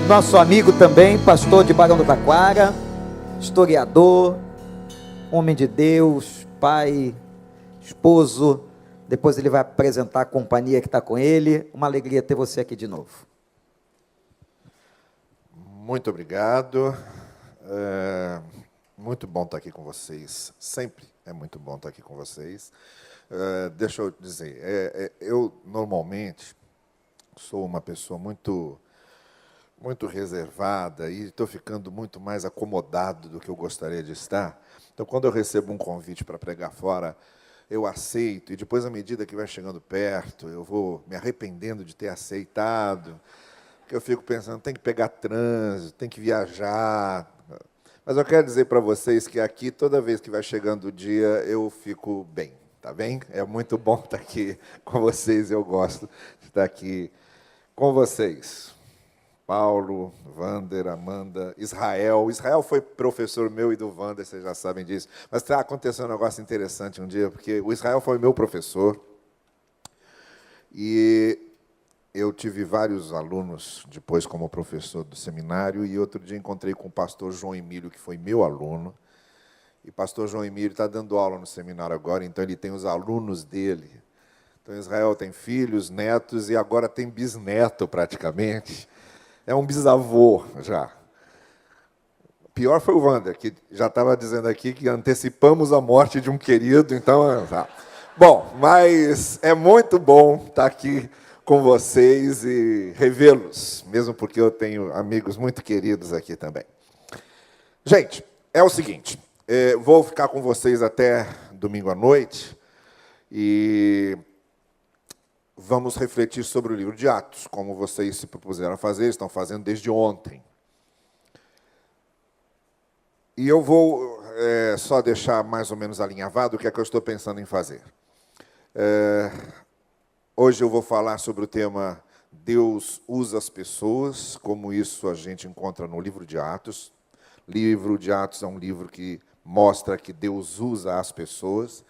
Nosso amigo também, pastor de Barão do Taquara, historiador, homem de Deus, pai, esposo. Depois ele vai apresentar a companhia que está com ele. Uma alegria ter você aqui de novo. Muito obrigado. Muito bom estar aqui com vocês. Sempre é muito bom estar aqui com vocês. Deixa eu dizer, eu normalmente sou uma pessoa muito reservada e estou ficando muito mais acomodado do que eu gostaria de estar. Então, quando eu recebo um convite para pregar fora, eu aceito, e depois, à medida que vai chegando perto, eu vou me arrependendo de ter aceitado, porque eu fico pensando, tem que pegar trânsito, tem que viajar. Mas eu quero dizer para vocês que aqui, toda vez que vai chegando o dia, eu fico bem, tá bem? É muito bom estar aqui com vocês, eu gosto de estar aqui com vocês. Paulo, Wander, Amanda, Israel. Israel foi professor meu e do Wander, vocês já sabem disso. Mas está acontecendo um negócio interessante um dia, porque o Israel foi meu professor. E eu tive vários alunos depois como professor do seminário. E outro dia encontrei com o pastor João Emílio, que foi meu aluno. E o pastor João Emílio está dando aula no seminário agora, então ele tem os alunos dele. Então Israel tem filhos, netos e agora tem bisneto praticamente. É um bisavô já. Pior foi o Wander, que já estava dizendo aqui que antecipamos a morte de um querido, então... Tá. Bom, mas é muito bom estar aqui com vocês e revê-los, mesmo porque eu tenho amigos muito queridos aqui também. Gente, é o seguinte, vou ficar com vocês até domingo à noite e... vamos refletir sobre o livro de Atos, como vocês se propuseram a fazer, estão fazendo desde ontem. E eu vou só deixar mais ou menos alinhavado o que é que eu estou pensando em fazer. Hoje eu vou falar sobre o tema Deus usa as pessoas, como isso a gente encontra no livro de Atos. O livro de Atos é um livro que mostra que Deus usa as pessoas.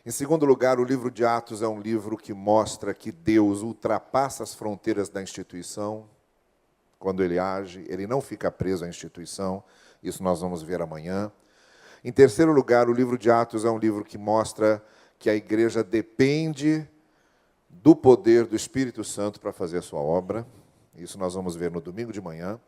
Em segundo lugar, o livro de Atos é um livro que mostra que Deus ultrapassa as fronteiras da instituição. Quando ele age, ele não fica preso à instituição. Isso nós vamos ver amanhã. Em terceiro lugar, o livro de Atos é um livro que mostra que a igreja depende do poder do Espírito Santo para fazer a sua obra. Isso nós vamos ver no domingo de manhã.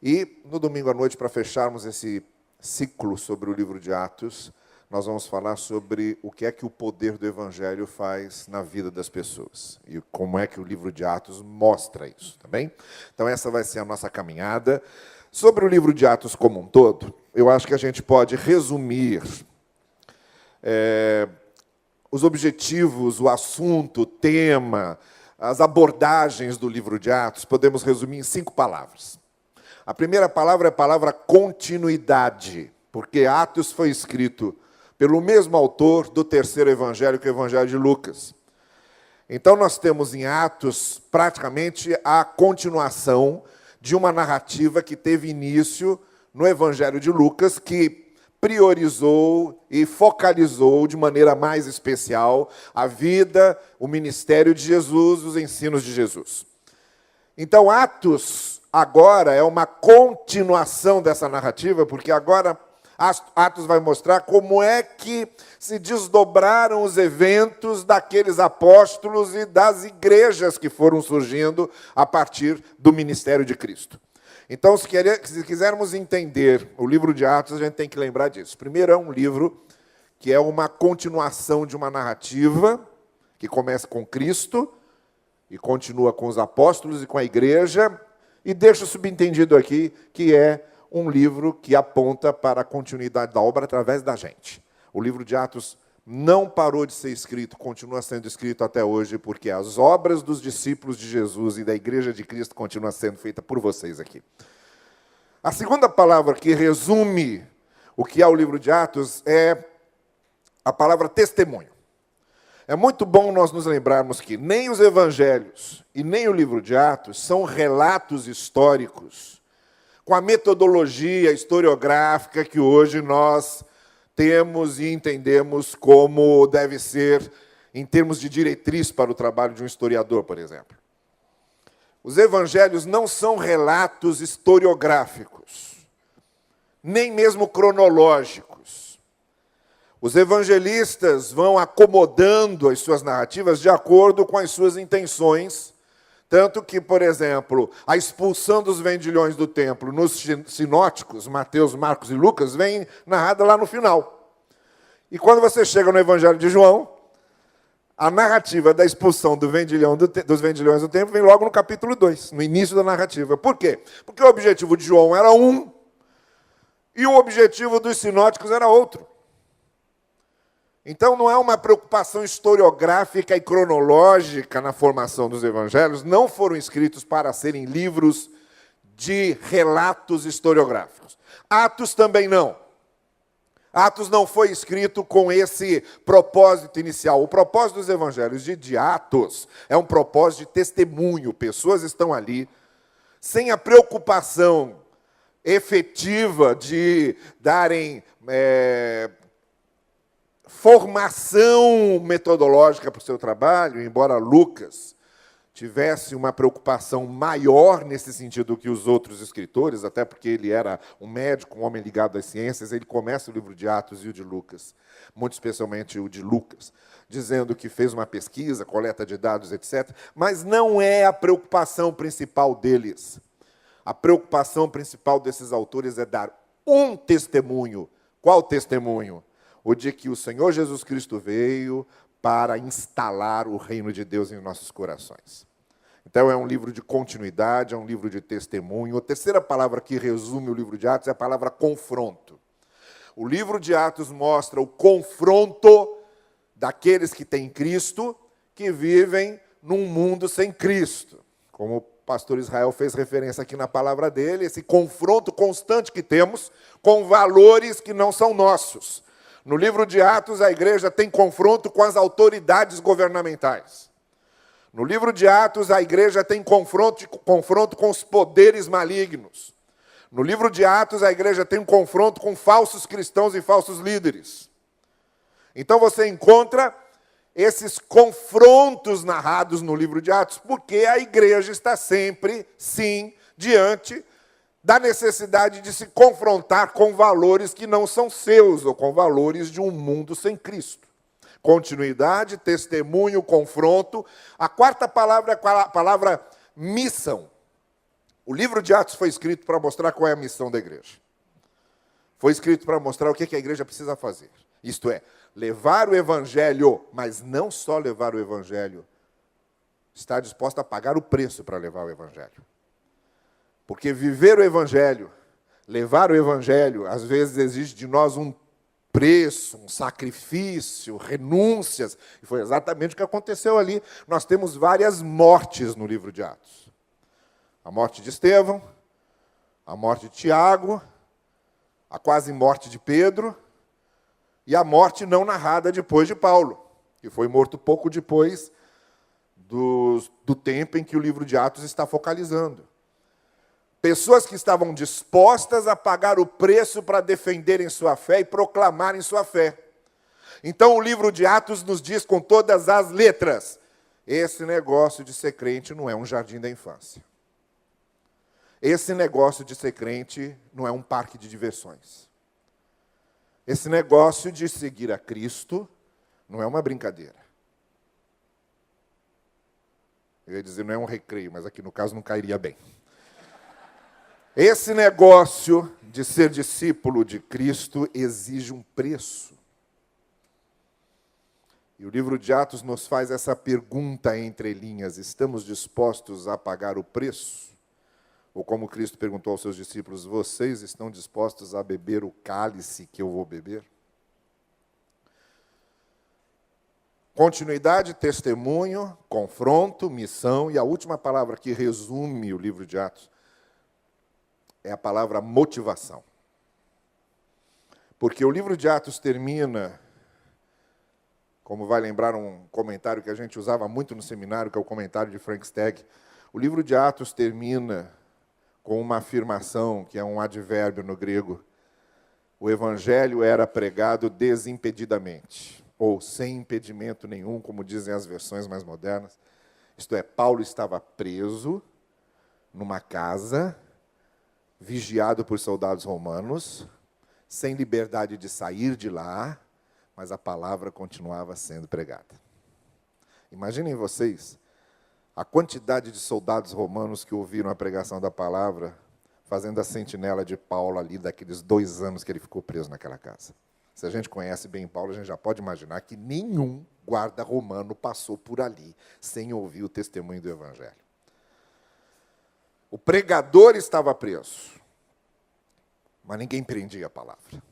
E no domingo à noite, para fecharmos esse ciclo sobre o livro de Atos, nós vamos falar sobre o que é que o poder do Evangelho faz na vida das pessoas. E como é que o livro de Atos mostra isso, tá bem? Então essa vai ser a nossa caminhada. Sobre o livro de Atos como um todo, eu acho que a gente pode resumir os objetivos, o assunto, o tema, as abordagens do livro de Atos, podemos resumir em 5 palavras. A primeira palavra é a palavra continuidade, porque Atos foi escrito pelo mesmo autor do terceiro evangelho, que é o Evangelho de Lucas. Então, nós temos em Atos, praticamente, a continuação de uma narrativa que teve início no Evangelho de Lucas, que priorizou e focalizou de maneira mais especial a vida, o ministério de Jesus, os ensinos de Jesus. Então, Atos, agora, é uma continuação dessa narrativa, porque agora Atos vai mostrar como é que se desdobraram os eventos daqueles apóstolos e das igrejas que foram surgindo a partir do ministério de Cristo. Então, se quisermos entender o livro de Atos, a gente tem que lembrar disso. Primeiro, é um livro que é uma continuação de uma narrativa que começa com Cristo e continua com os apóstolos e com a igreja, e deixa subentendido aqui que é um livro que aponta para a continuidade da obra através da gente. O livro de Atos não parou de ser escrito, continua sendo escrito até hoje, porque as obras dos discípulos de Jesus e da Igreja de Cristo continuam sendo feitas por vocês aqui. A segunda palavra que resume o que é o livro de Atos é a palavra testemunho. É muito bom nós nos lembrarmos que nem os evangelhos e nem o livro de Atos são relatos históricos com a metodologia historiográfica que hoje nós temos e entendemos como deve ser em termos de diretriz para o trabalho de um historiador, por exemplo. Os evangelhos não são relatos historiográficos, nem mesmo cronológicos. Os evangelistas vão acomodando as suas narrativas de acordo com as suas intenções, tanto que, por exemplo, a expulsão dos vendilhões do templo nos sinóticos, Mateus, Marcos e Lucas, vem narrada lá no final. E quando você chega no Evangelho de João, a narrativa da expulsão dos vendilhões do templo vem logo no capítulo 2, no início da narrativa. Por quê? Porque o objetivo de João era um, e o objetivo dos sinóticos era outro. Então, não é uma preocupação historiográfica e cronológica na formação dos evangelhos, não foram escritos para serem livros de relatos historiográficos. Atos também não. Atos não foi escrito com esse propósito inicial. O propósito dos evangelhos de Atos é um propósito de testemunho. Pessoas estão ali sem a preocupação efetiva de darem formação metodológica para o seu trabalho, embora Lucas tivesse uma preocupação maior nesse sentido do que os outros escritores, até porque ele era um médico, um homem ligado às ciências. Ele começa o livro de Atos e o de Lucas, muito especialmente o de Lucas, dizendo que fez uma pesquisa, coleta de dados, etc. Mas não é a preocupação principal deles. A preocupação principal desses autores é dar um testemunho. Qual testemunho? O de que o Senhor Jesus Cristo veio para instalar o reino de Deus em nossos corações. Então, é um livro de continuidade, é um livro de testemunho. A terceira palavra que resume o livro de Atos é a palavra confronto. O livro de Atos mostra o confronto daqueles que têm Cristo, que vivem num mundo sem Cristo. Como o pastor Israel fez referência aqui na palavra dele, esse confronto constante que temos com valores que não são nossos. No livro de Atos, a igreja tem confronto com as autoridades governamentais. No livro de Atos, a igreja tem confronto com os poderes malignos. No livro de Atos, a igreja tem um confronto com falsos cristãos e falsos líderes. Então você encontra esses confrontos narrados no livro de Atos, porque a igreja está sempre, sim, diante da necessidade de se confrontar com valores que não são seus, ou com valores de um mundo sem Cristo. Continuidade, testemunho, confronto. A quarta palavra é a palavra missão. O livro de Atos foi escrito para mostrar qual é a missão da igreja. Foi escrito para mostrar o que a igreja precisa fazer. Isto é, levar o evangelho, mas não só levar o evangelho. Está disposta a pagar o preço para levar o evangelho. Porque viver o evangelho, levar o evangelho, às vezes exige de nós um preço, um sacrifício, renúncias. E foi exatamente o que aconteceu ali. Nós temos várias mortes no livro de Atos. A morte de Estevão, a morte de Tiago, a quase morte de Pedro e a morte não narrada depois de Paulo, que foi morto pouco depois do tempo em que o livro de Atos está focalizando. Pessoas que estavam dispostas a pagar o preço para defenderem sua fé e proclamarem sua fé. Então o livro de Atos nos diz com todas as letras: esse negócio de ser crente não é um jardim da infância. Esse negócio de ser crente não é um parque de diversões. Esse negócio de seguir a Cristo não é uma brincadeira. Eu ia dizer, não é um recreio, mas aqui no caso não cairia bem. Esse negócio de ser discípulo de Cristo exige um preço. E o livro de Atos nos faz essa pergunta entre linhas: estamos dispostos a pagar o preço? Ou como Cristo perguntou aos seus discípulos, vocês estão dispostos a beber o cálice que eu vou beber? Continuidade, testemunho, confronto, missão. E a última palavra que resume o livro de Atos é a palavra motivação. Porque o livro de Atos termina, como vai lembrar um comentário que a gente usava muito no seminário, que é o comentário de Frank Stagg. O livro de Atos termina com uma afirmação, que é um advérbio no grego. O evangelho era pregado desimpedidamente, ou sem impedimento nenhum, como dizem as versões mais modernas. Isto é, Paulo estava preso, numa casa, vigiado por soldados romanos, sem liberdade de sair de lá, mas a palavra continuava sendo pregada. Imaginem vocês a quantidade de soldados romanos que ouviram a pregação da palavra, fazendo a sentinela de Paulo ali, daqueles 2 anos que ele ficou preso naquela casa. Se a gente conhece bem Paulo, a gente já pode imaginar que nenhum guarda romano passou por ali sem ouvir o testemunho do Evangelho. O pregador estava preso, mas ninguém prendia a palavra.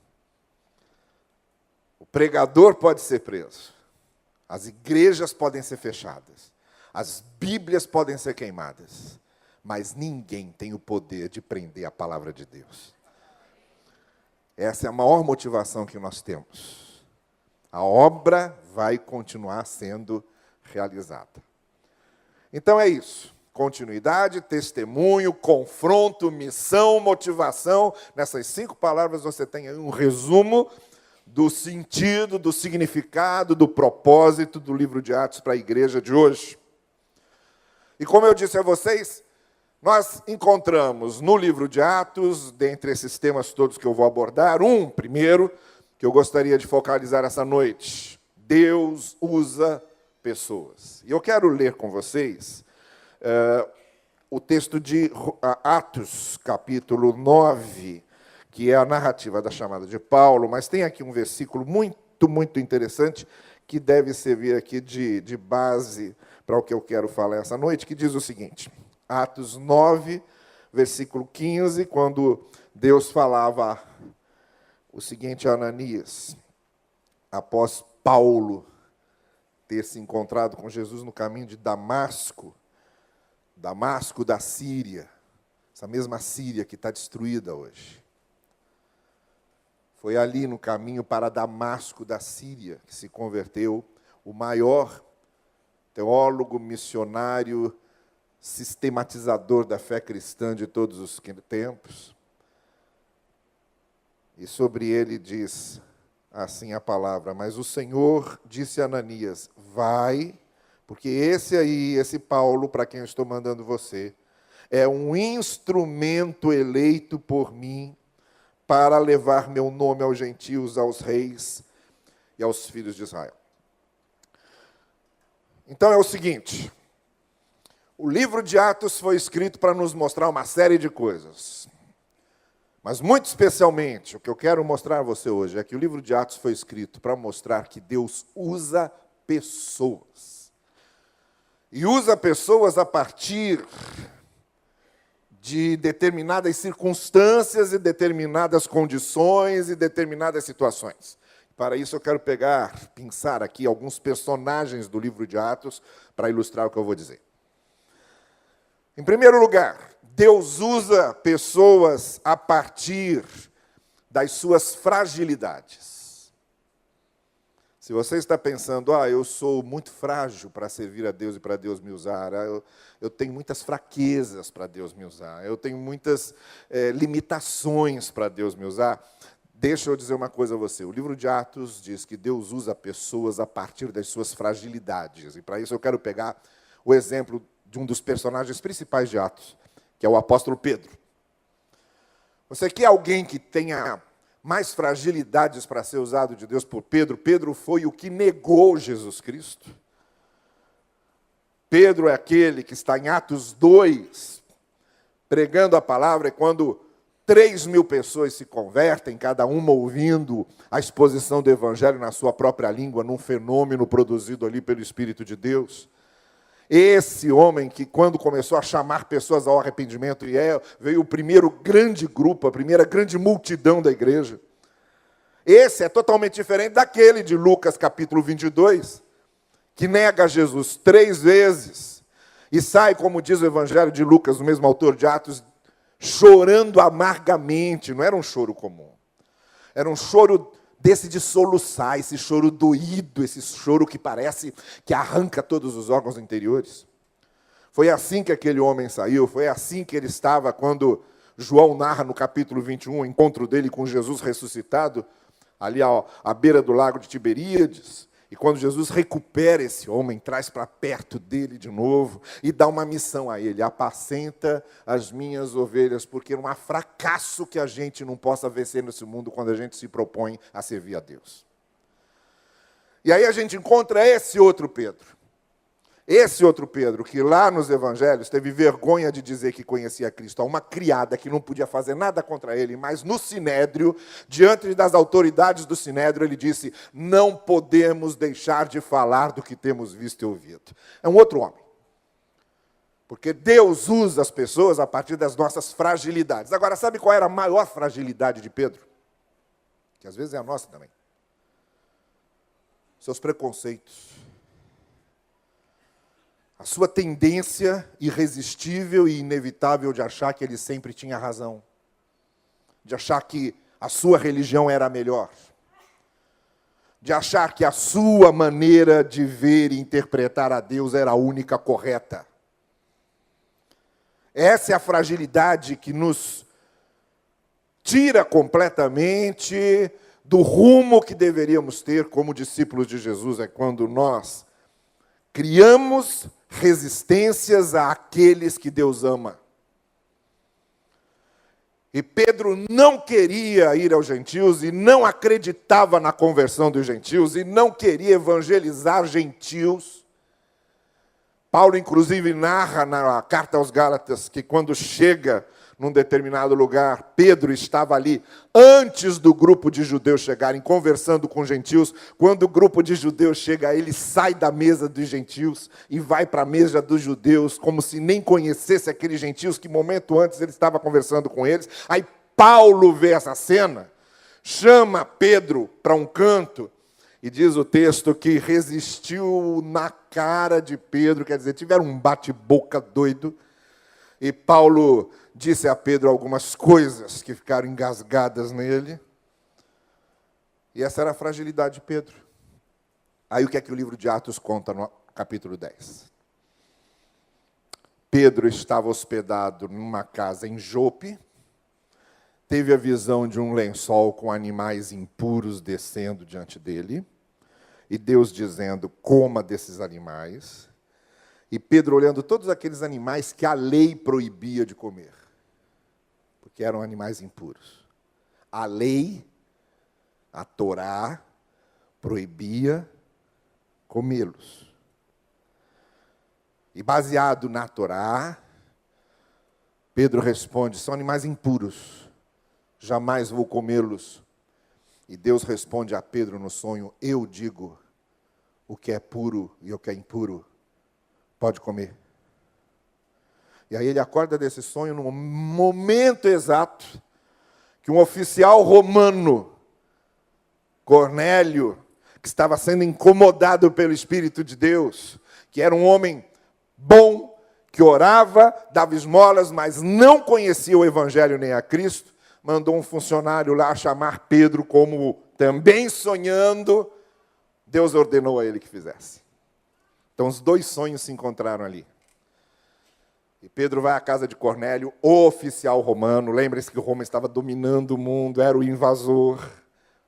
O pregador pode ser preso, as igrejas podem ser fechadas, as Bíblias podem ser queimadas, mas ninguém tem o poder de prender a palavra de Deus. Essa é a maior motivação que nós temos. A obra vai continuar sendo realizada. Então é isso. Continuidade, testemunho, confronto, missão, motivação. Nessas 5 palavras você tem aí um resumo do sentido, do significado, do propósito do livro de Atos para a igreja de hoje. E como eu disse a vocês, nós encontramos no livro de Atos, dentre esses temas todos que eu vou abordar, primeiro, que eu gostaria de focalizar essa noite. Deus usa pessoas. E eu quero ler com vocês o texto de Atos, capítulo 9, que é a narrativa da chamada de Paulo, mas tem aqui um versículo muito, muito interessante, que deve servir aqui de base para o que eu quero falar essa noite, que diz o seguinte, Atos 9, versículo 15, quando Deus falava o seguinte a Ananias, após Paulo ter se encontrado com Jesus no caminho de Damasco da Síria, essa mesma Síria que está destruída hoje. Foi ali no caminho para Damasco da Síria que se converteu o maior teólogo, missionário, sistematizador da fé cristã de todos os tempos. E sobre ele diz assim a palavra, mas o Senhor disse a Ananias, vai, porque esse Paulo, para quem eu estou mandando você, é um instrumento eleito por mim para levar meu nome aos gentios, aos reis e aos filhos de Israel. Então é o seguinte, o livro de Atos foi escrito para nos mostrar uma série de coisas. Mas, muito especialmente, o que eu quero mostrar a você hoje é que o livro de Atos foi escrito para mostrar que Deus usa pessoas. E usa pessoas a partir de determinadas circunstâncias e determinadas condições e determinadas situações. Para isso eu quero pensar aqui alguns personagens do livro de Atos para ilustrar o que eu vou dizer. Em primeiro lugar, Deus usa pessoas a partir das suas fragilidades. Se você está pensando, eu sou muito frágil para servir a Deus e para Deus me usar, eu tenho muitas fraquezas para Deus me usar, eu tenho muitas limitações para Deus me usar, deixa eu dizer uma coisa a você. O livro de Atos diz que Deus usa pessoas a partir das suas fragilidades. E para isso eu quero pegar o exemplo de um dos personagens principais de Atos, que é o apóstolo Pedro. Você quer alguém que tenha mais fragilidades para ser usado de Deus por Pedro? Pedro foi o que negou Jesus Cristo. Pedro é aquele que está em Atos 2, pregando a palavra, e quando 3.000 pessoas se convertem, cada uma ouvindo a exposição do Evangelho na sua própria língua, num fenômeno produzido ali pelo Espírito de Deus. Esse homem que, quando começou a chamar pessoas ao arrependimento, veio o primeiro grande grupo, a primeira grande multidão da igreja. Esse é totalmente diferente daquele de Lucas, capítulo 22, que nega Jesus 3 vezes e sai, como diz o Evangelho de Lucas, o mesmo autor de Atos, chorando amargamente. Não era um choro comum. Era um choro desse de soluçar, esse choro doído, esse choro que parece que arranca todos os órgãos interiores. Foi assim que aquele homem saiu, foi assim que ele estava quando João narra no capítulo 21 o encontro dele com Jesus ressuscitado, ali à beira do lago de Tiberíades. E quando Jesus recupera esse homem, traz para perto dele de novo e dá uma missão a ele: apacenta as minhas ovelhas, porque não há fracasso que a gente não possa vencer nesse mundo quando a gente se propõe a servir a Deus. E aí a gente encontra esse outro Pedro. Esse outro Pedro, que lá nos evangelhos teve vergonha de dizer que conhecia Cristo, a uma criada que não podia fazer nada contra ele, mas no Sinédrio, diante das autoridades do Sinédrio, ele disse: não podemos deixar de falar do que temos visto e ouvido. É um outro homem. Porque Deus usa as pessoas a partir das nossas fragilidades. Agora, sabe qual era a maior fragilidade de Pedro? Que às vezes é a nossa também. Seus preconceitos. A sua tendência irresistível e inevitável de achar que ele sempre tinha razão. De achar que a sua religião era a melhor. De achar que a sua maneira de ver e interpretar a Deus era a única correta. Essa é a fragilidade que nos tira completamente do rumo que deveríamos ter como discípulos de Jesus. É quando nós criamos resistências àqueles que Deus ama. E Pedro não queria ir aos gentios e não acreditava na conversão dos gentios e não queria evangelizar gentios. Paulo, inclusive, narra na carta aos Gálatas que quando chega num determinado lugar, Pedro estava ali antes do grupo de judeus chegarem, conversando com gentios. Quando o grupo de judeus chega, ele sai da mesa dos gentios e vai para a mesa dos judeus, como se nem conhecesse aqueles gentios que momento antes ele estava conversando com eles. Aí Paulo vê essa cena, chama Pedro para um canto e diz o texto que resistiu na cara de Pedro, quer dizer, tiveram um bate-boca doido. E Paulo disse a Pedro algumas coisas que ficaram engasgadas nele. E essa era a fragilidade de Pedro. Aí o que é que o livro de Atos conta no capítulo 10? Pedro estava hospedado numa casa em Jope, teve a visão de um lençol com animais impuros descendo diante dele, e Deus dizendo: coma desses animais. E Pedro olhando todos aqueles animais que a lei proibia de comer, porque eram animais impuros. A lei, a Torá, proibia comê-los. E baseado na Torá, Pedro responde: são animais impuros, jamais vou comê-los. E Deus responde a Pedro no sonho: eu digo o que é puro e o que é impuro, pode comer. E aí ele acorda desse sonho no momento exato que um oficial romano, Cornélio, que estava sendo incomodado pelo Espírito de Deus, que era um homem bom, que orava, dava esmolas, mas não conhecia o Evangelho nem a Cristo, mandou um funcionário lá chamar Pedro, como também sonhando, Deus ordenou a ele que fizesse. Então os dois sonhos se encontraram ali. E Pedro vai à casa de Cornélio, o oficial romano. Lembre-se que Roma estava dominando o mundo, era o invasor.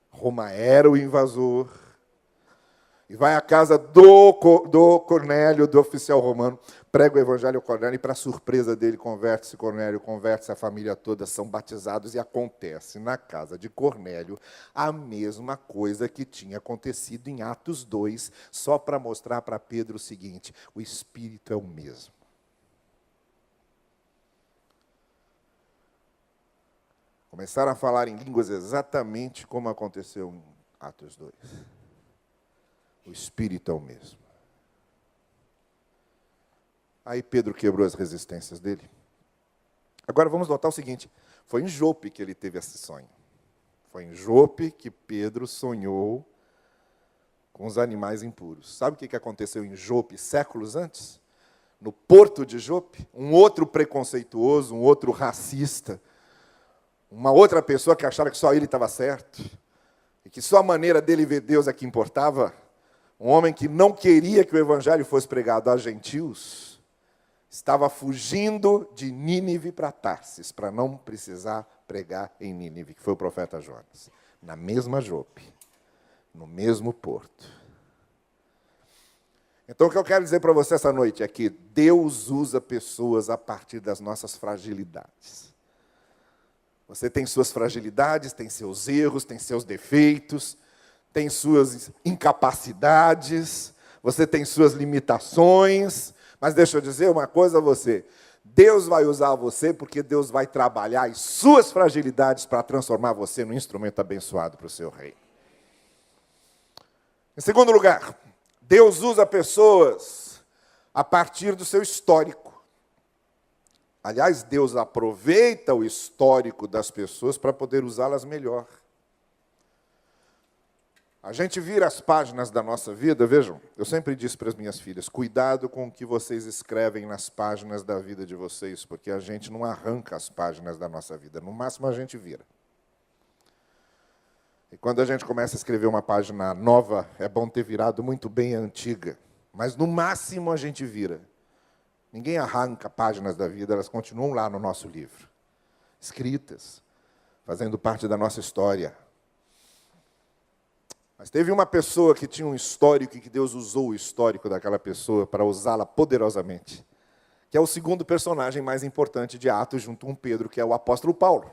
Roma era o invasor. E vai à casa do Cornélio, do oficial romano, prega o evangelho ao Cornélio, e para surpresa dele, converte-se Cornélio, converte-se a família toda, são batizados, e acontece na casa de Cornélio a mesma coisa que tinha acontecido em Atos 2, só para mostrar para Pedro o seguinte: o Espírito é o mesmo. Começaram a falar em línguas exatamente como aconteceu em Atos 2. O Espírito é o mesmo. Aí Pedro quebrou as resistências dele. Agora vamos notar o seguinte: foi em Jope que ele teve esse sonho. Foi em Jope que Pedro sonhou com os animais impuros. Sabe o que aconteceu em Jope séculos antes? No porto de Jope, um outro preconceituoso, um outro racista, uma outra pessoa que achava que só ele estava certo, e que só a maneira dele ver Deus é que importava, um homem que não queria que o evangelho fosse pregado a gentios, estava fugindo de Nínive para Tarsis, para não precisar pregar em Nínive, que foi o profeta Jonas. Na mesma Jope, no mesmo porto. Então, o que eu quero dizer para você essa noite é que Deus usa pessoas a partir das nossas fragilidades. Você tem suas fragilidades, tem seus erros, tem seus defeitos, tem suas incapacidades, você tem suas limitações, mas deixa eu dizer uma coisa a você. Deus vai usar você porque Deus vai trabalhar as suas fragilidades para transformar você num instrumento abençoado para o seu reino. Em segundo lugar, Deus usa pessoas a partir do seu histórico. Aliás, Deus aproveita o histórico das pessoas para poder usá-las melhor. A gente vira as páginas da nossa vida, vejam, eu sempre disse para as minhas filhas, cuidado com o que vocês escrevem nas páginas da vida de vocês, porque a gente não arranca as páginas da nossa vida, no máximo a gente vira. E quando a gente começa a escrever uma página nova, é bom ter virado muito bem a antiga, mas no máximo a gente vira. Ninguém arranca páginas da vida, elas continuam lá no nosso livro, escritas, fazendo parte da nossa história. Mas teve uma pessoa que tinha um histórico e que Deus usou o histórico daquela pessoa para usá-la poderosamente, que é o segundo personagem mais importante de Atos, junto com Pedro, que é o apóstolo Paulo.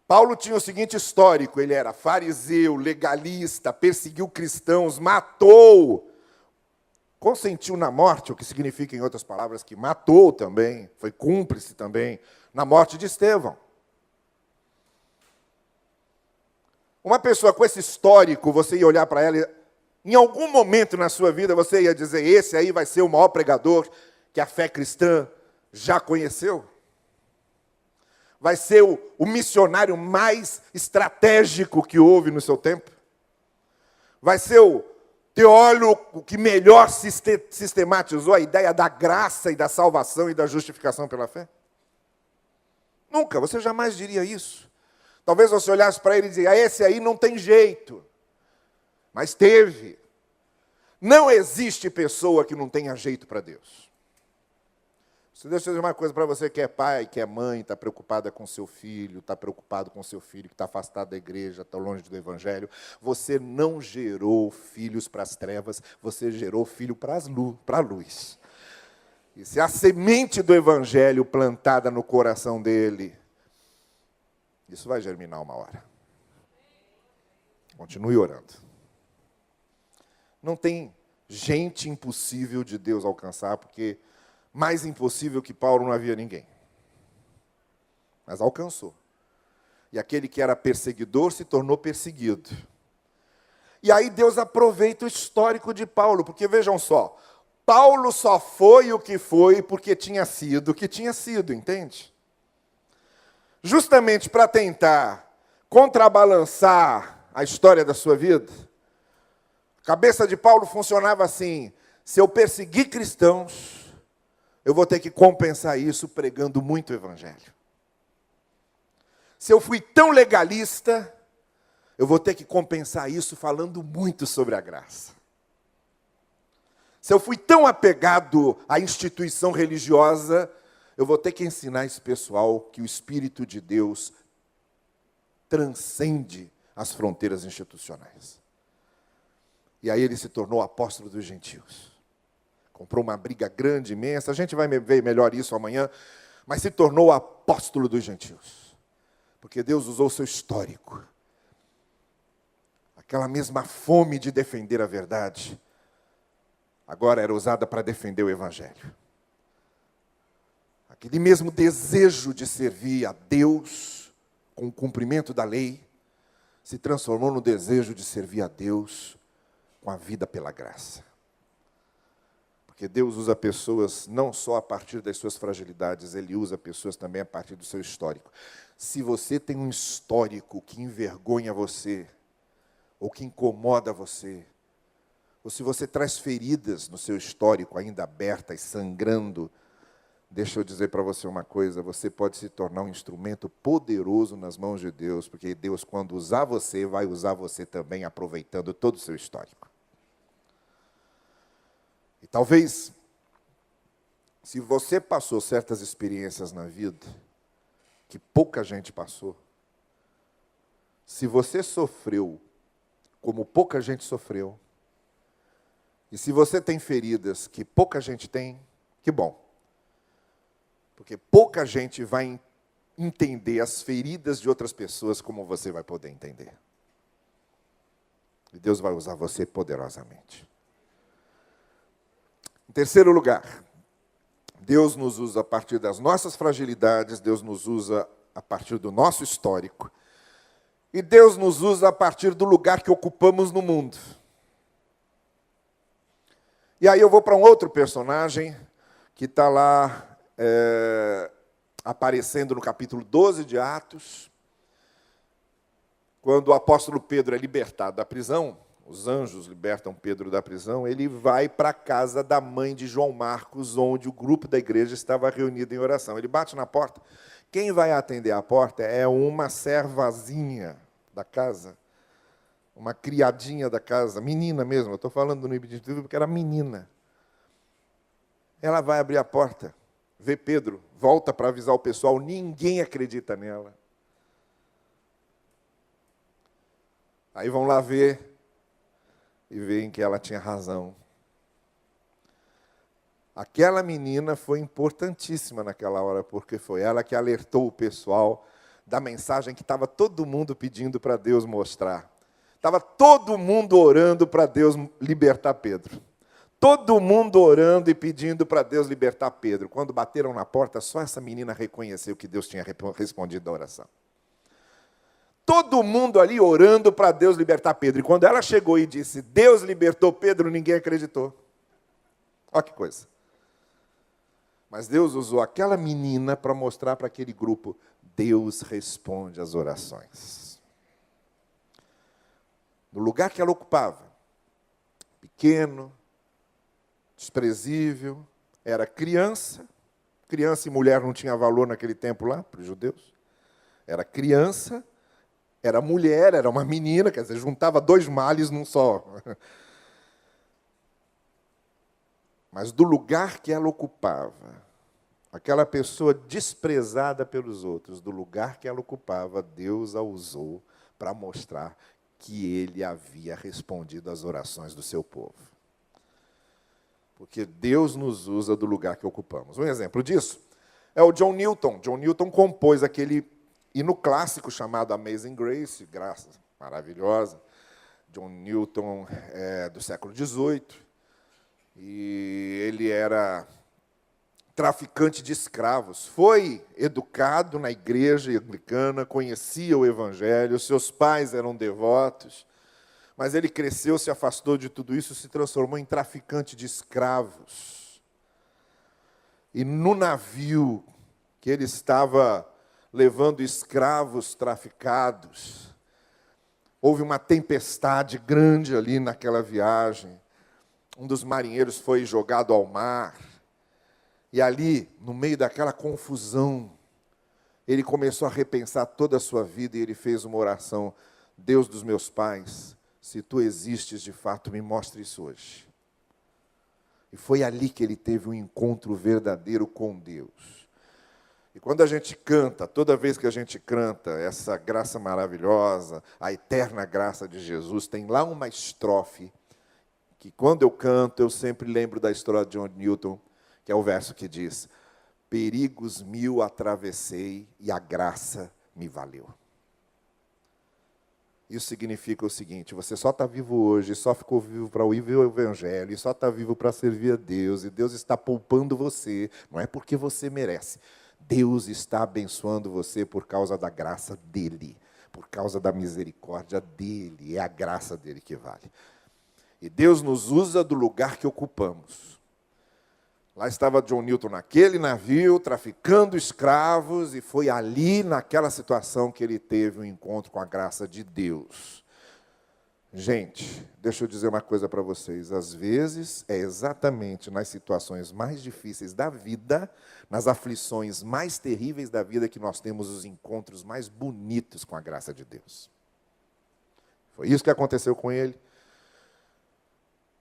Paulo tinha o seguinte histórico, ele era fariseu, legalista, perseguiu cristãos, matou, consentiu na morte, o que significa, em outras palavras, que matou também, foi cúmplice também, na morte de Estevão. Uma pessoa com esse histórico, você ia olhar para ela, em algum momento na sua vida, você ia dizer, esse aí vai ser o maior pregador que a fé cristã já conheceu? Vai ser o missionário mais estratégico que houve no seu tempo? Vai ser o teólogo que melhor sistematizou a ideia da graça e da salvação e da justificação pela fé? Nunca, você jamais diria isso. Talvez você olhasse para ele e dizia, esse aí não tem jeito. Mas teve. Não existe pessoa que não tenha jeito para Deus. Deixa eu dizer uma coisa para você que é pai, que é mãe, está preocupada com seu filho, está preocupado com seu filho que está afastado da igreja, está longe do evangelho. Você não gerou filhos para as trevas, você gerou filho para a luz. E se a semente do evangelho plantada no coração dele, isso vai germinar uma hora. Continue orando. Não tem gente impossível de Deus alcançar, porque mais impossível que Paulo não havia ninguém. Mas alcançou. E aquele que era perseguidor se tornou perseguido. E aí Deus aproveita o histórico de Paulo, porque vejam só, Paulo só foi o que foi porque tinha sido o que tinha sido, entende? Justamente para tentar contrabalançar a história da sua vida, a cabeça de Paulo funcionava assim, se eu perseguir cristãos, eu vou ter que compensar isso pregando muito o evangelho. Se eu fui tão legalista, eu vou ter que compensar isso falando muito sobre a graça. Se eu fui tão apegado à instituição religiosa, eu vou ter que ensinar esse pessoal que o Espírito de Deus transcende as fronteiras institucionais. E aí ele se tornou apóstolo dos gentios. Comprou uma briga grande, imensa, a gente vai ver melhor isso amanhã, mas se tornou apóstolo dos gentios. Porque Deus usou o seu histórico. Aquela mesma fome de defender a verdade, agora era usada para defender o evangelho. Aquele mesmo desejo de servir a Deus com o cumprimento da lei, se transformou no desejo de servir a Deus com a vida pela graça. Porque Deus usa pessoas não só a partir das suas fragilidades, Ele usa pessoas também a partir do seu histórico. Se você tem um histórico que envergonha você, ou que incomoda você, ou se você traz feridas no seu histórico ainda abertas, sangrando, deixa eu dizer para você uma coisa, você pode se tornar um instrumento poderoso nas mãos de Deus, porque Deus, quando usar você, vai usar você também, aproveitando todo o seu histórico. E talvez, se você passou certas experiências na vida, que pouca gente passou, se você sofreu como pouca gente sofreu, E se você tem feridas que pouca gente tem, que bom. Porque pouca gente vai entender as feridas de outras pessoas como você vai poder entender. E Deus vai usar você poderosamente. Em terceiro lugar, Deus nos usa a partir das nossas fragilidades, Deus nos usa a partir do nosso histórico, e Deus nos usa a partir do lugar que ocupamos no mundo. E aí eu vou para um outro personagem que está lá aparecendo no capítulo 12 de Atos, quando o apóstolo Pedro é libertado da prisão, os anjos libertam Pedro da prisão, ele vai para a casa da mãe de João Marcos, onde o grupo da igreja estava reunido em oração. Ele bate na porta. Quem vai atender a porta é uma servazinha da casa, uma criadinha da casa, menina mesmo, eu estou falando no indicativo porque era menina. Ela vai abrir a porta, vê Pedro, volta para avisar o pessoal, ninguém acredita nela. Aí vão lá ver e veem que ela tinha razão. Aquela menina foi importantíssima naquela hora, porque foi ela que alertou o pessoal da mensagem que estava todo mundo pedindo para Deus mostrar. Estava todo mundo orando para Deus libertar Pedro. Todo mundo orando e pedindo para Deus libertar Pedro. Quando bateram na porta, só essa menina reconheceu que Deus tinha respondido a oração. Todo mundo ali orando para Deus libertar Pedro. E quando ela chegou e disse, Deus libertou Pedro, ninguém acreditou. Olha que coisa. Mas Deus usou aquela menina para mostrar para aquele grupo, Deus responde às orações. No lugar que ela ocupava, pequeno, desprezível, era criança. Criança e mulher não tinha valor naquele tempo lá, para os judeus. Era criança, era mulher, era uma menina, quer dizer, juntava dois males num só. Mas do lugar que ela ocupava, aquela pessoa desprezada pelos outros, do lugar que ela ocupava, Deus a usou para mostrar que ele havia respondido às orações do seu povo. Porque Deus nos usa do lugar que ocupamos. Um exemplo disso é o John Newton. John Newton compôs aquele hino clássico chamado Amazing Grace, graça maravilhosa. John Newton é do século XVIII. E ele era traficante de escravos. Foi educado na igreja anglicana, conhecia o evangelho, seus pais eram devotos, mas ele cresceu, se afastou de tudo isso, se transformou em traficante de escravos. E no navio que ele estava levando escravos traficados, houve uma tempestade grande ali naquela viagem. Um dos marinheiros foi jogado ao mar. E ali, no meio daquela confusão, ele começou a repensar toda a sua vida e ele fez uma oração. Deus dos meus pais, se tu existes de fato, me mostre isso hoje. E foi ali que ele teve um encontro verdadeiro com Deus. E quando a gente canta, toda vez que a gente canta essa graça maravilhosa, a eterna graça de Jesus, tem lá uma estrofe que quando eu canto, eu sempre lembro da história de John Newton, que é o verso que diz, perigos mil atravessei e a graça me valeu. Isso significa o seguinte, você só está vivo hoje, só ficou vivo para ouvir o evangelho, e só está vivo para servir a Deus, e Deus está poupando você, não é porque você merece. Deus está abençoando você por causa da graça dEle, por causa da misericórdia dEle, é a graça dEle que vale. E Deus nos usa do lugar que ocupamos. Lá estava John Newton naquele navio, traficando escravos, e foi ali, naquela situação, que ele teve um encontro com a graça de Deus. Gente, deixa eu dizer uma coisa para vocês. Às vezes, é exatamente nas situações mais difíceis da vida, nas aflições mais terríveis da vida, que nós temos os encontros mais bonitos com a graça de Deus. Foi isso que aconteceu com ele.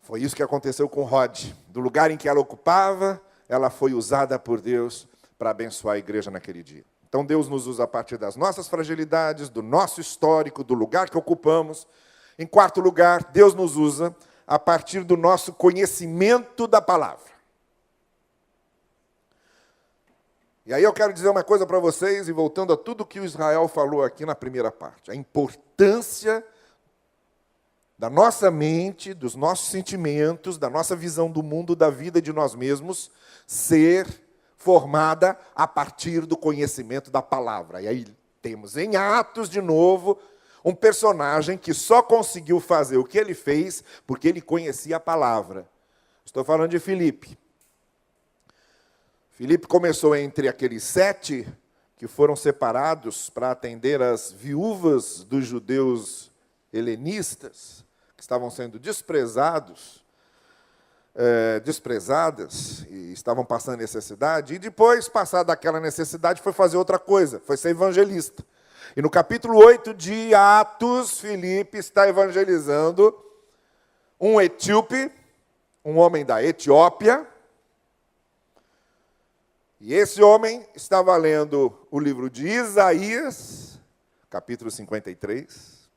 Foi isso que aconteceu com Rod. Do lugar em que ela ocupava, ela foi usada por Deus para abençoar a igreja naquele dia. Então Deus nos usa a partir das nossas fragilidades, do nosso histórico, do lugar que ocupamos. Em quarto lugar, Deus nos usa a partir do nosso conhecimento da palavra. E aí eu quero dizer uma coisa para vocês, e voltando a tudo que o Israel falou aqui na primeira parte, a importância da nossa mente, dos nossos sentimentos, da nossa visão do mundo, da vida de nós mesmos, ser formada a partir do conhecimento da palavra. E aí temos em Atos, de novo, um personagem que só conseguiu fazer o que ele fez porque ele conhecia a palavra. Estou falando de Filipe. Filipe começou entre aqueles 7 que foram separados para atender as viúvas dos judeus helenistas, que estavam sendo desprezadas e estavam passando necessidade, e depois, passada aquela necessidade, foi fazer outra coisa, foi ser evangelista. E no capítulo 8 de Atos, Filipe está evangelizando um etíope, um homem da Etiópia. E esse homem estava lendo o livro de Isaías, capítulo 53,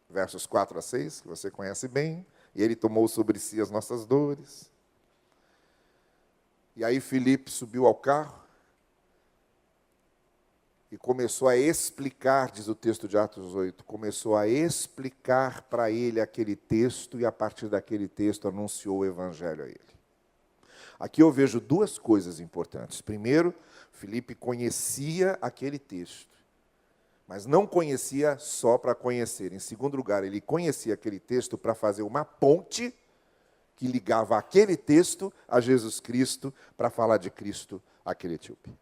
versos 4 a 6, que você conhece bem. E ele tomou sobre si as nossas dores. E aí Filipe subiu ao carro e começou a explicar, diz o texto de Atos 8, começou a explicar para ele aquele texto, e a partir daquele texto anunciou o evangelho a ele. Aqui eu vejo 2 coisas importantes. Primeiro, Filipe conhecia aquele texto, mas não conhecia só para conhecer. Em segundo lugar, ele conhecia aquele texto para fazer uma ponte que ligava aquele texto a Jesus Cristo, para falar de Cristo àquele etíope.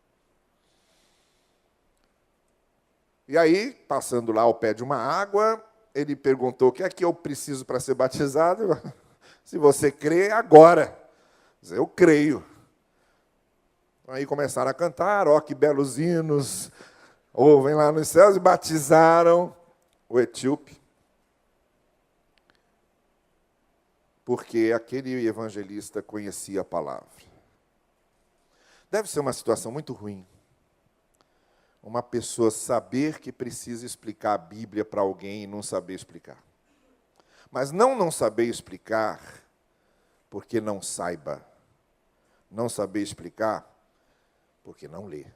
E aí, passando lá ao pé de uma água, ele perguntou: o que é que eu preciso para ser batizado? Se você crê, agora. Eu creio. Aí começaram a cantar, ó que belos hinos, ouvem lá nos céus, e batizaram o etíope. Porque aquele evangelista conhecia a palavra. Deve ser uma situação muito ruim. Uma pessoa saber que precisa explicar a Bíblia para alguém e não saber explicar. Mas não saber explicar porque não saiba. Não saber explicar porque não lê.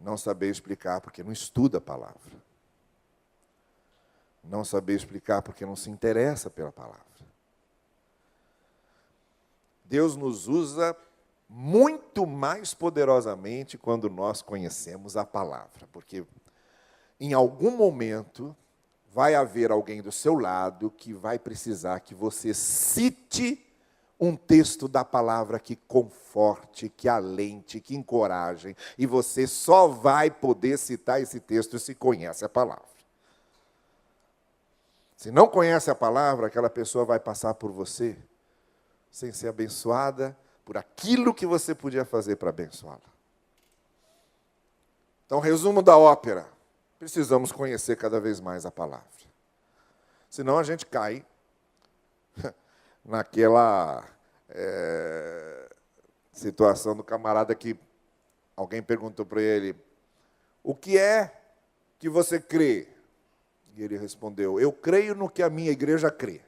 Não saber explicar porque não estuda a palavra. Não saber explicar porque não se interessa pela palavra. Deus nos usa muito mais poderosamente quando nós conhecemos a palavra, porque em algum momento vai haver alguém do seu lado que vai precisar que você cite um texto da palavra que conforte, que alente, que encoraje, e você só vai poder citar esse texto se conhece a palavra. Se não conhece a palavra, aquela pessoa vai passar por você sem ser abençoada por aquilo que você podia fazer para abençoá-la. Então, resumo da ópera: precisamos conhecer cada vez mais a palavra. Senão a gente cai naquela situação do camarada que alguém perguntou para ele: o que é que você crê? E ele respondeu: eu creio no que a minha igreja crê.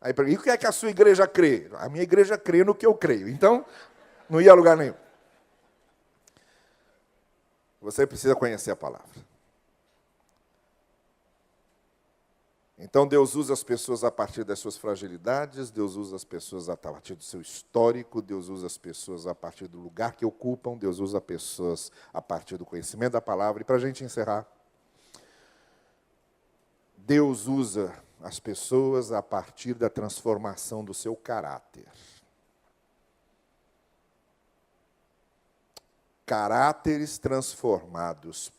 Aí perguntou: e o que é que a sua igreja crê? A minha igreja crê no que eu creio. Então, não ia a lugar nenhum. Você precisa conhecer a palavra. Então, Deus usa as pessoas a partir das suas fragilidades, Deus usa as pessoas a partir do seu histórico, Deus usa as pessoas a partir do lugar que ocupam, Deus usa pessoas a partir do conhecimento da palavra. E para a gente encerrar, Deus usa as pessoas a partir da transformação do seu caráter. Caráteres transformados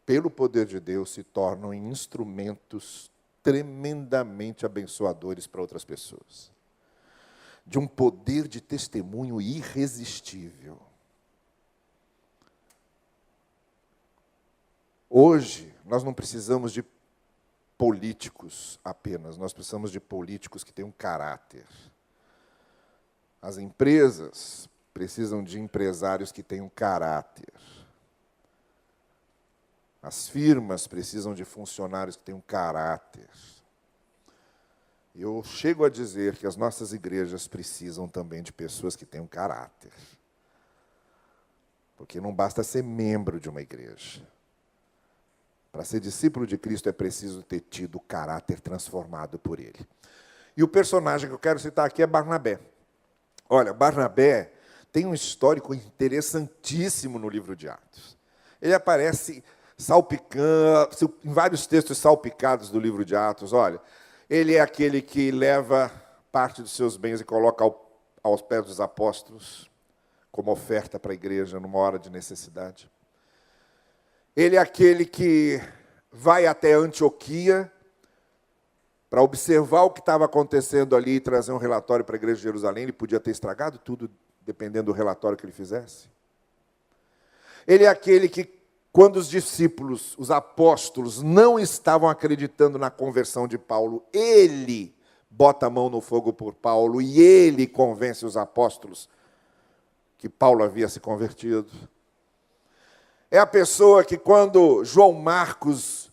pelo poder de Deus se tornam em instrumentos tremendamente abençoadores para outras pessoas. De um poder de testemunho irresistível. Hoje, nós não precisamos de políticos apenas, nós precisamos de políticos que tenham caráter. As empresas precisam de empresários que tenham caráter. As firmas precisam de funcionários que tenham caráter. Eu chego a dizer que as nossas igrejas precisam também de pessoas que tenham caráter. Porque não basta ser membro de uma igreja. Para ser discípulo de Cristo é preciso ter tido o caráter transformado por Ele. E o personagem que eu quero citar aqui é Barnabé. Olha, Barnabé tem um histórico interessantíssimo no livro de Atos. Ele aparece salpicando, em vários textos salpicados do livro de Atos. Olha, ele é aquele que leva parte dos seus bens e coloca aos pés dos apóstolos, como oferta para a igreja numa hora de necessidade. Ele é aquele que vai até Antioquia para observar o que estava acontecendo ali e trazer um relatório para a igreja de Jerusalém. Ele podia ter estragado tudo, dependendo do relatório que ele fizesse. Ele é aquele que, quando os discípulos, os apóstolos, não estavam acreditando na conversão de Paulo, ele bota a mão no fogo por Paulo e ele convence os apóstolos que Paulo havia se convertido. É a pessoa que, quando João Marcos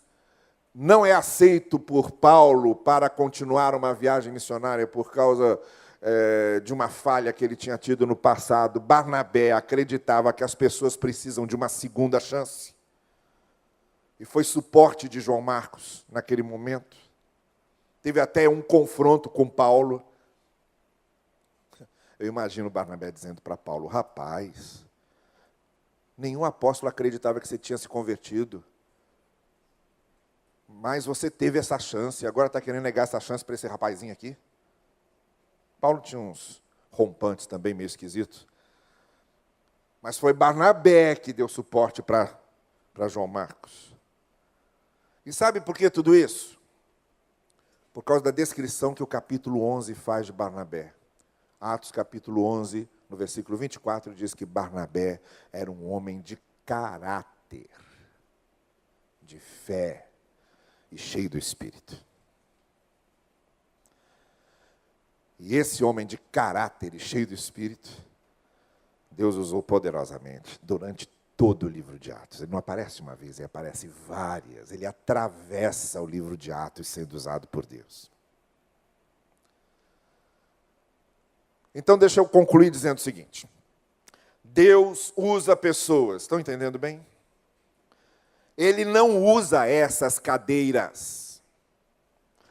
não é aceito por Paulo para continuar uma viagem missionária por causa de uma falha que ele tinha tido no passado, Barnabé acreditava que as pessoas precisam de uma segunda chance. E foi suporte de João Marcos naquele momento. Teve até um confronto com Paulo. Eu imagino Barnabé dizendo para Paulo: rapaz, nenhum apóstolo acreditava que você tinha se convertido. Mas você teve essa chance, e agora está querendo negar essa chance para esse rapazinho aqui? Paulo tinha uns rompantes também meio esquisitos. Mas foi Barnabé que deu suporte para João Marcos. E sabe por que tudo isso? Por causa da descrição que o capítulo 11 faz de Barnabé. Atos capítulo 11, no versículo 24, diz que Barnabé era um homem de caráter, de fé e cheio do Espírito. E esse homem de caráter e cheio do Espírito, Deus usou poderosamente durante todo o livro de Atos. Ele não aparece uma vez, ele aparece várias. Ele atravessa o livro de Atos sendo usado por Deus. Então, deixa eu concluir dizendo o seguinte. Deus usa pessoas. Estão entendendo bem? Ele não usa essas cadeiras.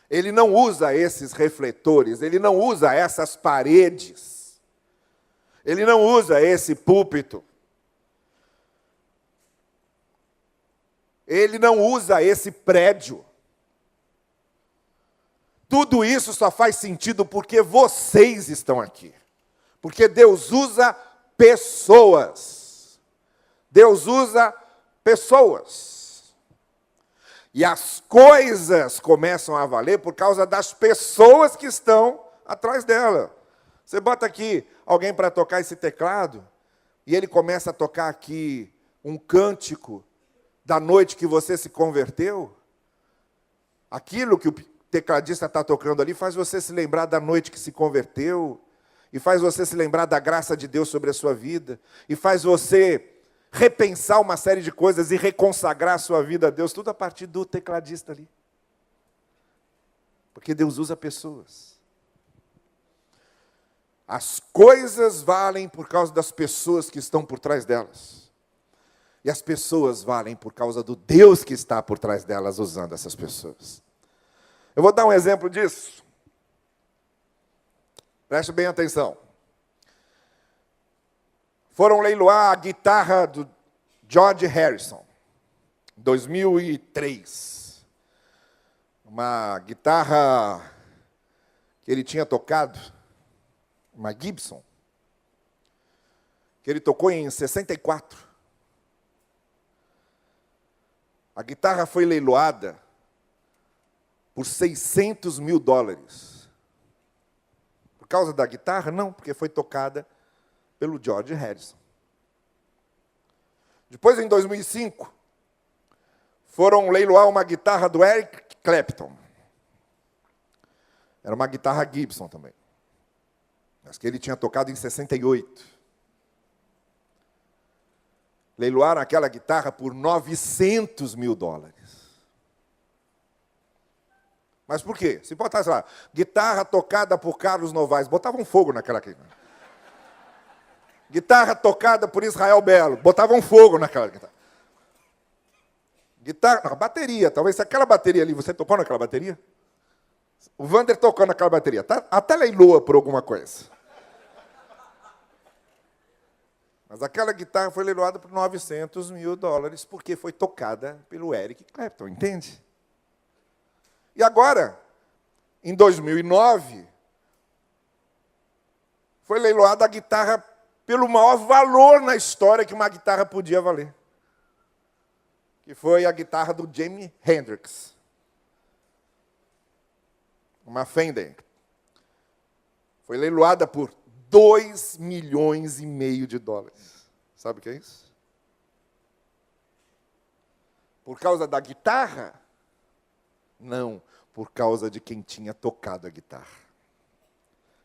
Ele não usa esses refletores. Ele não usa essas paredes. Ele não usa esse púlpito. Ele não usa esse prédio. Tudo isso só faz sentido porque vocês estão aqui. Porque Deus usa pessoas. Deus usa pessoas. E as coisas começam a valer por causa das pessoas que estão atrás dela. Você bota aqui alguém para tocar esse teclado, e ele começa a tocar aqui um cântico da noite que você se converteu. Aquilo que o tecladista está tocando ali faz você se lembrar da noite que se converteu, e faz você se lembrar da graça de Deus sobre a sua vida, e faz você repensar uma série de coisas e reconsagrar a sua vida a Deus, tudo a partir do tecladista ali. Porque Deus usa pessoas. As coisas valem por causa das pessoas que estão por trás delas. E as pessoas valem por causa do Deus que está por trás delas, usando essas pessoas. Eu vou dar um exemplo disso. Preste bem atenção. Foram leiloar a guitarra do George Harrison, em 2003. Uma guitarra que ele tinha tocado, uma Gibson, que ele tocou em 64. A guitarra foi leiloada por $600 mil. Por causa da guitarra? Não, porque foi tocada pelo George Harrison. Depois, em 2005, foram leiloar uma guitarra do Eric Clapton. Era uma guitarra Gibson também, mas que ele tinha tocado em 68. Leiloaram aquela guitarra por $900 mil. Mas por quê? Se botasse lá, guitarra tocada por Carlos Novaes, botavam fogo naquela guitarra. Guitarra tocada por Israel Belo, botavam fogo naquela guitarra. Guitarra, bateria, talvez se aquela bateria ali, você tocou naquela bateria? O Wander tocou naquela bateria, tá? Até leiloa por alguma coisa. Mas aquela guitarra foi leiloada por $900 mil, porque foi tocada pelo Eric Clapton, entende? E agora, em 2009, foi leiloada a guitarra pelo maior valor na história que uma guitarra podia valer. Que foi a guitarra do Jimi Hendrix. Uma Fender. Foi leiloada por $2,5 milhões. Sabe o que é isso? Por causa da guitarra? Não, por causa de quem tinha tocado a guitarra.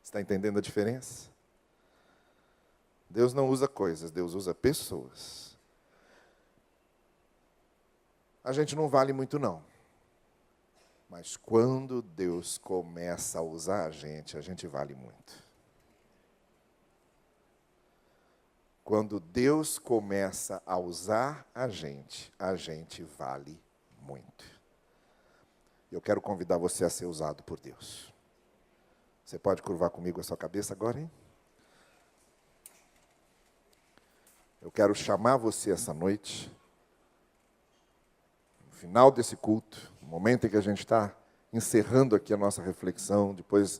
Você está entendendo a diferença? Deus não usa coisas, Deus usa pessoas. A gente não vale muito, não. Mas quando Deus começa a usar a gente vale muito. Quando Deus começa a usar a gente vale muito. Eu quero convidar você a ser usado por Deus. Você pode curvar comigo a sua cabeça agora, hein? Eu quero chamar você essa noite, no final desse culto, no momento em que a gente está encerrando aqui a nossa reflexão, depois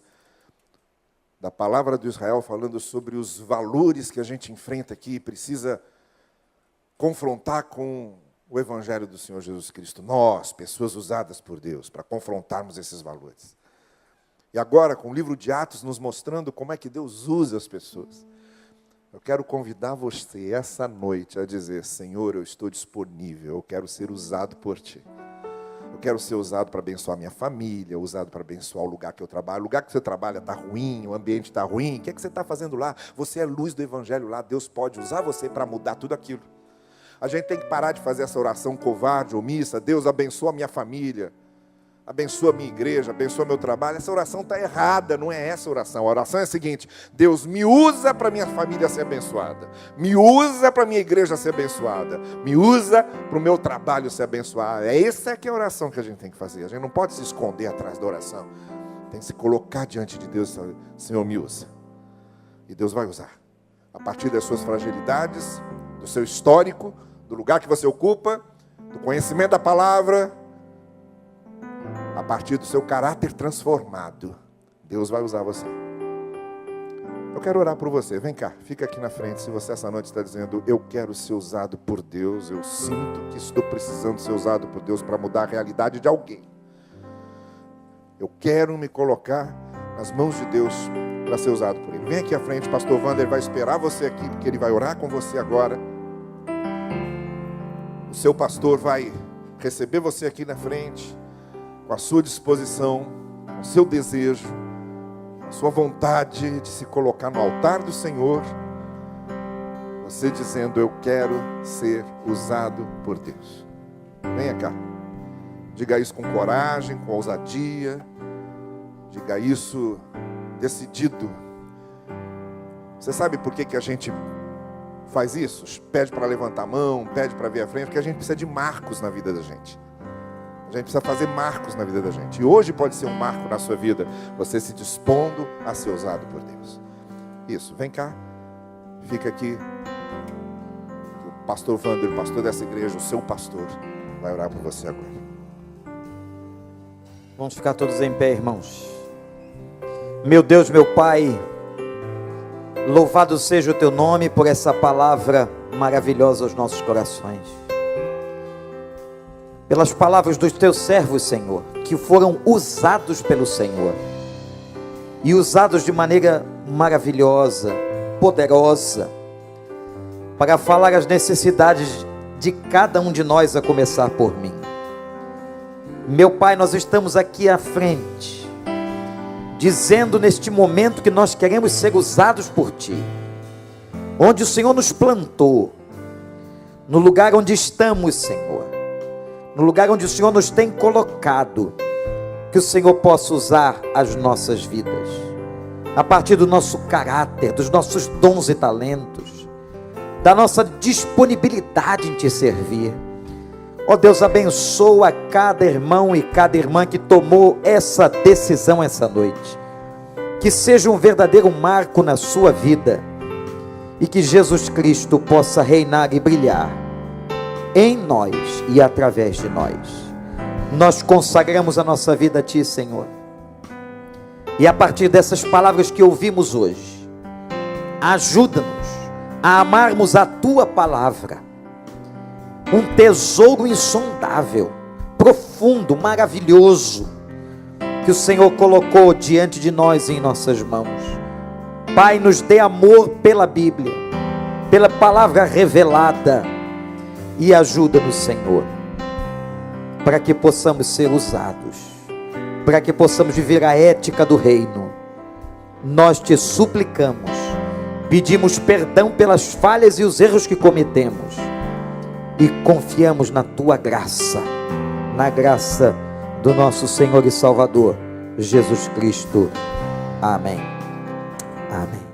da palavra do Israel falando sobre os valores que a gente enfrenta aqui, precisa confrontar com o Evangelho do Senhor Jesus Cristo. Nós, pessoas usadas por Deus, para confrontarmos esses valores. E agora, com o livro de Atos nos mostrando como é que Deus usa as pessoas, eu quero convidar você essa noite a dizer: Senhor, eu estou disponível, eu quero ser usado por Ti. Eu quero ser usado para abençoar minha família, usado para abençoar o lugar que eu trabalho. O lugar que você trabalha está ruim, o ambiente está ruim. O que é que você está fazendo lá? Você é luz do Evangelho lá. Deus pode usar você para mudar tudo aquilo. A gente tem que parar de fazer essa oração covarde, omissa. Deus abençoa a minha família, abençoa a minha igreja, abençoa meu trabalho. Essa oração está errada, não é essa a oração. A oração é a seguinte: Deus me usa para minha família ser abençoada, me usa para minha igreja ser abençoada, me usa para o meu trabalho ser abençoado. Essa que é a oração que a gente tem que fazer. A gente não pode se esconder atrás da oração. Tem que se colocar diante de Deus: Senhor, me usa. E Deus vai usar. A partir das suas fragilidades, do seu histórico, do lugar que você ocupa, do conhecimento da palavra, a partir do seu caráter transformado, Deus vai usar você. Eu quero orar por você. Vem cá, fica aqui na frente. Se você essa noite está dizendo: eu quero ser usado por Deus, eu sinto que estou precisando ser usado por Deus para mudar a realidade de alguém. Eu quero me colocar nas mãos de Deus para ser usado por Ele. Vem aqui à frente, pastor Wander vai esperar você aqui, porque ele vai orar com você agora. O seu pastor vai receber você aqui na frente, com a sua disposição, com o seu desejo, a sua vontade de se colocar no altar do Senhor, você dizendo: eu quero ser usado por Deus. Venha cá, diga isso com coragem, com ousadia, diga isso decidido. Você sabe por que a gente faz isso? Pede para levantar a mão, pede para vir à frente, porque a gente precisa de marcos na vida da gente. A gente precisa fazer marcos na vida da gente. E hoje pode ser um marco na sua vida, você se dispondo a ser usado por Deus. Isso, vem cá, fica aqui. O pastor Wander, o pastor dessa igreja, o seu pastor, vai orar por você agora. Vamos ficar todos em pé, irmãos. Meu Deus, meu Pai, louvado seja o Teu nome por essa palavra maravilhosa aos nossos corações. Pelas palavras dos Teus servos, Senhor, que foram usados pelo Senhor, e usados de maneira maravilhosa, poderosa, para falar as necessidades de cada um de nós, a começar por mim. Meu Pai, nós estamos aqui à frente, dizendo neste momento que nós queremos ser usados por Ti, onde o Senhor nos plantou, no lugar onde estamos, Senhor, no lugar onde o Senhor nos tem colocado. que o Senhor possa usar as nossas vidas, a partir do nosso caráter, dos nossos dons e talentos, da nossa disponibilidade em te servir. Ó Deus, abençoa cada irmão e cada irmã que tomou essa decisão essa noite, que seja um verdadeiro marco na sua vida, e que Jesus Cristo possa reinar e brilhar em nós e através de nós. Nós consagramos a nossa vida a Ti, Senhor, e a partir dessas palavras que ouvimos hoje, ajuda-nos a amarmos a Tua palavra, um tesouro insondável, profundo, maravilhoso, que o Senhor colocou diante de nós em nossas mãos. Pai, nos dê amor pela Bíblia, pela palavra revelada, e ajuda-nos, Senhor, para que possamos ser usados, para que possamos viver a ética do reino. Nós te suplicamos, pedimos perdão pelas falhas e os erros que cometemos, e confiamos na tua graça, na graça do nosso Senhor e Salvador, Jesus Cristo. Amém. Amém.